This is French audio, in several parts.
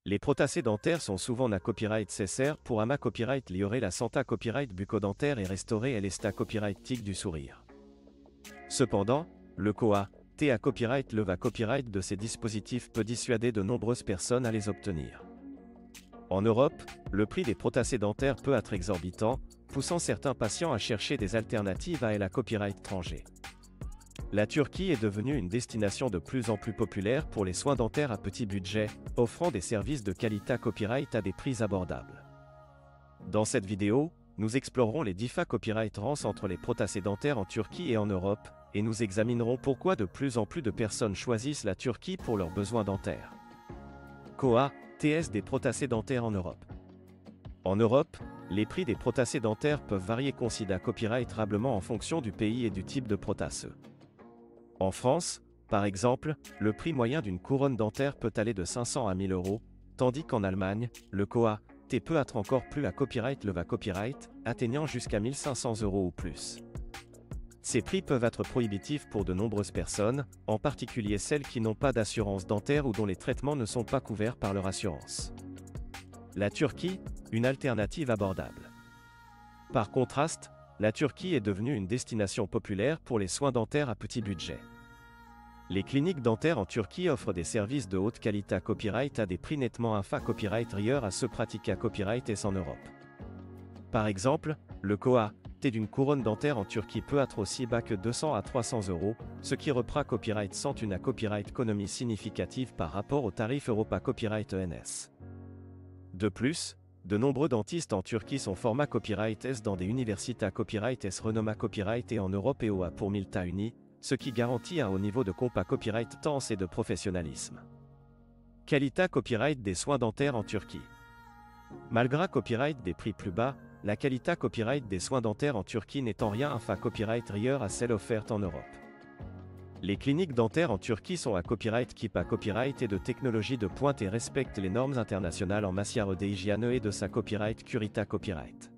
Les prothèses dentaires sont souvent na copyright cessaire pour ama copyright lioré la santa copyright bucco-dentaire et restaurer et l'esta copyright tic du sourire. Cependant, le COA, TA copyright leva copyright de ces dispositifs peut dissuader de nombreuses personnes à les obtenir. En Europe, le prix des prothèses dentaires peut être exorbitant, poussant certains patients à chercher des alternatives à la copyright étranger. La Turquie est devenue une destination de plus en plus populaire pour les soins dentaires à petit budget, offrant des services de qualité copyright à des prix abordables. Dans cette vidéo, nous explorerons les différents copyright rances entre les prothèses dentaires en Turquie et en Europe, et nous examinerons pourquoi de plus en plus de personnes choisissent la Turquie pour leurs besoins dentaires. COA, TS des prothèses dentaires en Europe. En Europe, les prix des prothèses dentaires peuvent varier considérablement en fonction du pays et du type de prothèse. En France, par exemple, le prix moyen d'une couronne dentaire peut aller de 500 à 1000 euros, tandis qu'en Allemagne, le COA, T peut être encore plus à copyright leva copyright, atteignant jusqu'à 1500 euros ou plus. Ces prix peuvent être prohibitifs pour de nombreuses personnes, en particulier celles qui n'ont pas d'assurance dentaire ou dont les traitements ne sont pas couverts par leur assurance. La Turquie, une alternative abordable. Par contraste, la Turquie est devenue une destination populaire pour les soins dentaires à petit budget. Les cliniques dentaires en Turquie offrent des services de haute qualité copyright à des prix nettement inférieurs copyright rieur à ceux pratiqués à copyright et en Europe. Par exemple, le COA, T d'une couronne dentaire en Turquie peut être aussi bas que 200 à 300 euros, ce qui reprend copyright sans une copyright économie significative par rapport au tarif Europa Copyright ENS. De plus, de nombreux dentistes en Turquie sont format copyright S dans des universités copyright S renommées copyright et en Europe et OA pour Milta Uni, ce qui garantit un haut niveau de compas copyright temps et de professionnalisme. Qualité copyright des soins dentaires en Turquie. Malgré copyright des prix plus bas, la qualité copyright des soins dentaires en Turquie n'est en rien inférieur copyright rieur à celle offerte en Europe. Les cliniques dentaires en Turquie sont à copyright keep à copyright et de technologie de pointe et respectent les normes internationales en matière d'hygiène et de sa copyright curita copyright.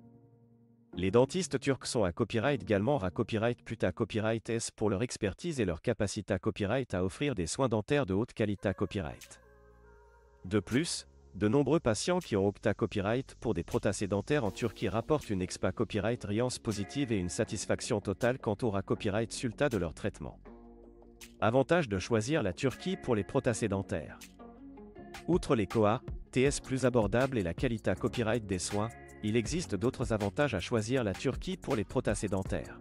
Les dentistes turcs sont à copyright également à copyright puta copyright S pour leur expertise et leur capacité à copyright à offrir des soins dentaires de haute qualité copyright. De plus, de nombreux patients qui ont opté copyright pour des prothèses dentaires en Turquie rapportent une expa copyright riance positive et une satisfaction totale quant au copyright sulta de leur traitement. Avantage de choisir la Turquie pour les prothèses dentaires. Outre les COA, TS plus abordables et la qualité copyright des soins, il existe d'autres avantages à choisir la Turquie pour les prothèses dentaires.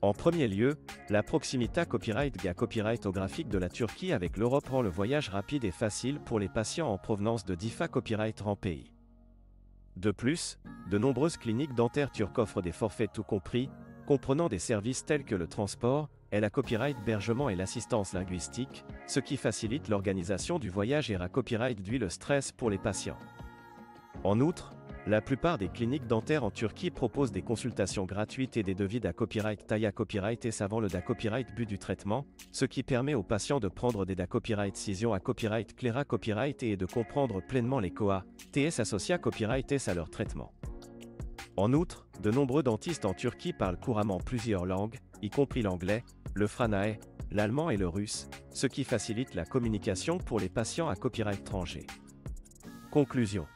En premier lieu, la proximité copyright graphique de la Turquie avec l'Europe rend le voyage rapide et facile pour les patients en provenance de différents copyright en pays. De plus, de nombreuses cliniques dentaires turques offrent des forfaits tout compris, comprenant des services tels que le transport, la copyright hébergement et l'assistance linguistique, ce qui facilite l'organisation du voyage et copyright réduit le stress pour les patients. En outre, la plupart des cliniques dentaires en Turquie proposent des consultations gratuites et des devis copyright taille copyright et savant le copyright but du traitement, ce qui permet aux patients de prendre des copyright cision à copyright claira copyright et de comprendre pleinement les COA, TS associés à copyright S à leur traitement. En outre, de nombreux dentistes en Turquie parlent couramment plusieurs langues, y compris l'anglais, le franae, l'allemand et le russe, ce qui facilite la communication pour les patients à copyright étranger. Conclusion.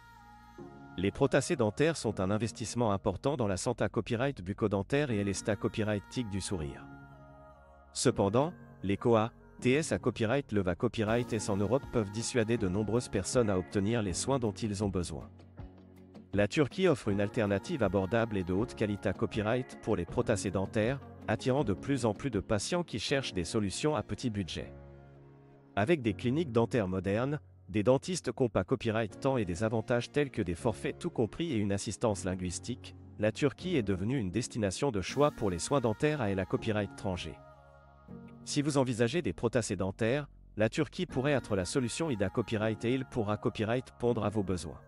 Les prothèses dentaires sont un investissement important dans la santé copyright bucco-dentaire et l'esta copyright tic du sourire. Cependant, les COA, TS à copyright leva copyright S en Europe peuvent dissuader de nombreuses personnes à obtenir les soins dont ils ont besoin. La Turquie offre une alternative abordable et de haute qualité copyright pour les prothèses dentaires, attirant de plus en plus de patients qui cherchent des solutions à petit budget. Avec des cliniques dentaires modernes, des dentistes compas copyright temps et des avantages tels que des forfaits tout compris et une assistance linguistique, la Turquie est devenue une destination de choix pour les soins dentaires à la copyright étranger. Si vous envisagez des prothèses dentaires, la Turquie pourrait être la solution ida copyright et il pourra copyright pondre à vos besoins.